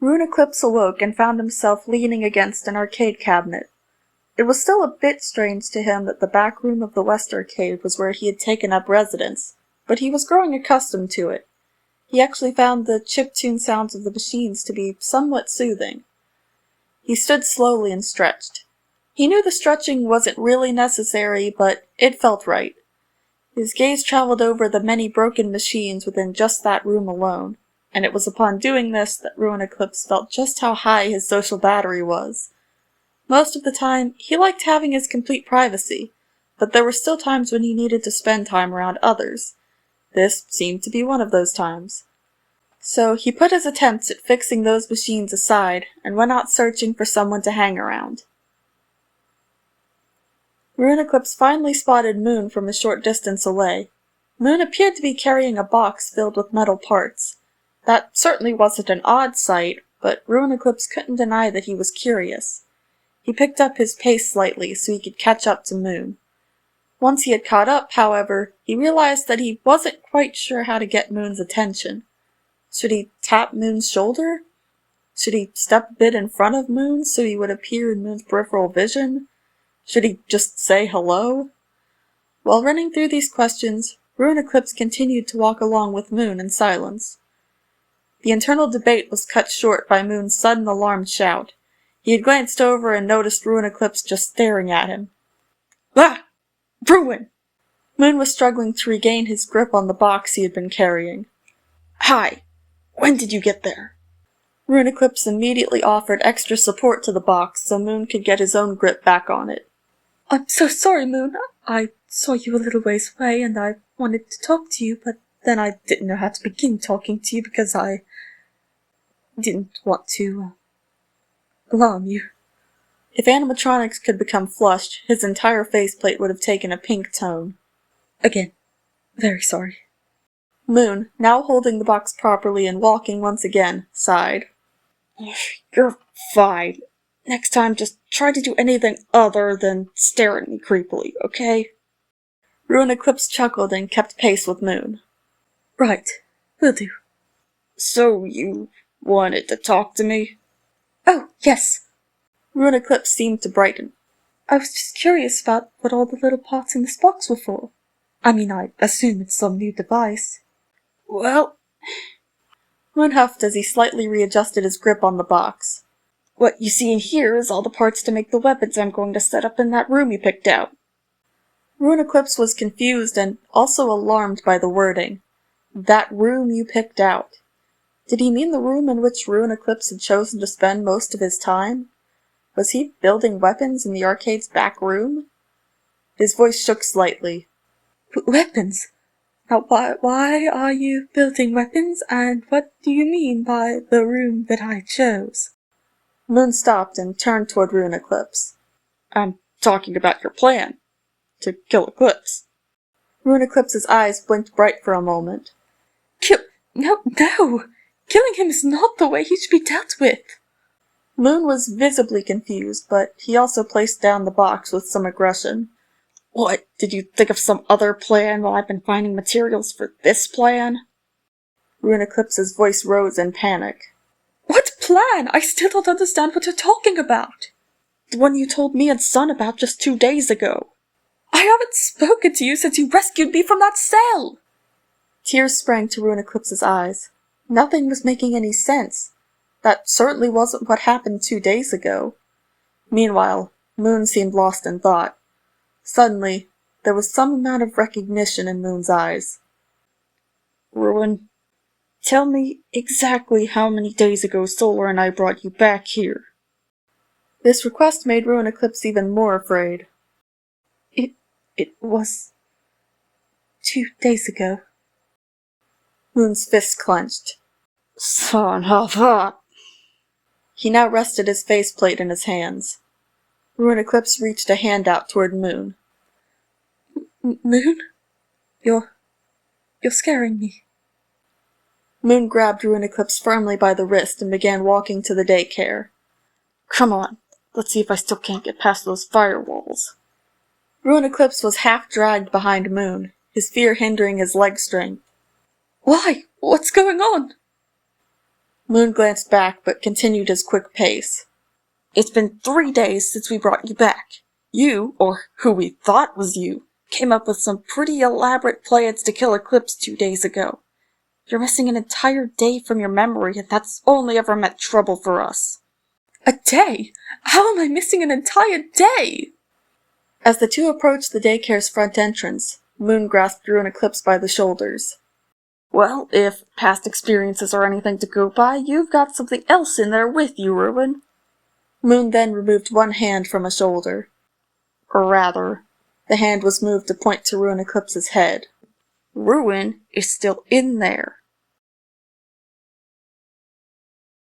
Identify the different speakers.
Speaker 1: Ruin Eclipse awoke and found himself leaning against an arcade cabinet. It was still a bit strange to him that the back room of the West Arcade was where he had taken up residence, but he was growing accustomed to it. He actually found the chiptune sounds of the machines to be somewhat soothing. He stood slowly and stretched. He knew the stretching wasn't really necessary, but it felt right. His gaze traveled over the many broken machines within just that room alone, and it was upon doing this that Ruin Eclipse felt just how high his social battery was. Most of the time, he liked having his complete privacy, but there were still times when he needed to spend time around others. This seemed to be one of those times. So he put his attempts at fixing those machines aside and went out searching for someone to hang around. Ruin Eclipse finally spotted Moon from a short distance away. Moon appeared to be carrying a box filled with metal parts. That certainly wasn't an odd sight, but Ruin Eclipse couldn't deny that he was curious. He picked up his pace slightly so he could catch up to Moon. Once he had caught up, however, he realized that he wasn't quite sure how to get Moon's attention. Should he tap Moon's shoulder? Should he step a bit in front of Moon so he would appear in Moon's peripheral vision? Should he just say hello? While running through these questions, Ruin Eclipse continued to walk along with Moon in silence. The internal debate was cut short by Moon's sudden alarmed shout. He had glanced over and noticed Ruin Eclipse just staring at him. Ah! Ruin! Moon was struggling to regain his grip on the box he had been carrying. Hi! When did you get there? Ruin Eclipse immediately offered extra support to the box so Moon could get his own grip back on it. I'm so sorry, Moon. I saw you a little ways away and I wanted to talk to you, but then I didn't know how to begin talking to you because I didn't want to alarm you. If animatronics could become flushed, his entire faceplate would have taken a pink tone. Again, very sorry. Moon, now holding the box properly and walking once again, sighed. You're fine. Next time, just try to do anything other than stare at me creepily, okay? Ruin Eclipse chuckled and kept pace with Moon. Right, will do. So you wanted to talk to me? Oh, yes. Ruin Eclipse seemed to brighten. I was just curious about what all the little parts in this box were for. I mean, I assume it's some new device. Well... Moon huffed as he slightly readjusted his grip on the box. What you see in here is all the parts to make the weapons I'm going to set up in that room you picked out. Ruin Eclipse was confused and also alarmed by the wording. That room you picked out. Did he mean the room in which Ruin Eclipse had chosen to spend most of his time? Was he building weapons in the arcade's back room? His voice shook slightly. Weapons? Now why are you building weapons, and what do you mean by the room that I chose? Moon stopped and turned toward Ruin Eclipse. I'm talking about your plan. To kill Eclipse. Ruin Eclipse's eyes blinked bright for a moment. No! Killing him is not the way he should be dealt with! Moon was visibly confused, but he also placed down the box with some aggression. What, did you think of some other plan while I've been finding materials for this plan? Ruin Eclipse's voice rose in panic. What plan? I still don't understand what you're talking about. The one you told me and Sun about just 2 days ago. I haven't spoken to you since you rescued me from that cell! Tears sprang to Ruin Eclipse's eyes. Nothing was making any sense. That certainly wasn't what happened 2 days ago. Meanwhile, Moon seemed lost in thought. Suddenly, there was some amount of recognition in Moon's eyes. Ruin, tell me exactly how many days ago Solar and I brought you back here. This request made Ruin Eclipse even more afraid. It was 2 days ago. Moon's fist clenched. Son of a... He now rested his faceplate in his hands. Ruin Eclipse reached a hand out toward Moon. Moon? You're scaring me. Moon grabbed Ruin Eclipse firmly by the wrist and began walking to the daycare. Come on, let's see if I still can't get past those firewalls. Ruin Eclipse was half dragged behind Moon, his fear hindering his leg strength. Why? What's going on? Moon glanced back, but continued his quick pace. It's been 3 days since we brought you back. You, or who we thought was you, came up with some pretty elaborate plans to kill Eclipse 2 days ago. You're missing an entire day from your memory, and that's only ever meant trouble for us. A day? How am I missing an entire day? As the two approached the daycare's front entrance, Moon grasped Ruin Eclipse by the shoulders. Well, if past experiences are anything to go by, you've got something else in there with you, Ruin. Moon then removed one hand from a shoulder. Or rather, the hand was moved to point to Ruin Eclipse's head. Ruin is still in there.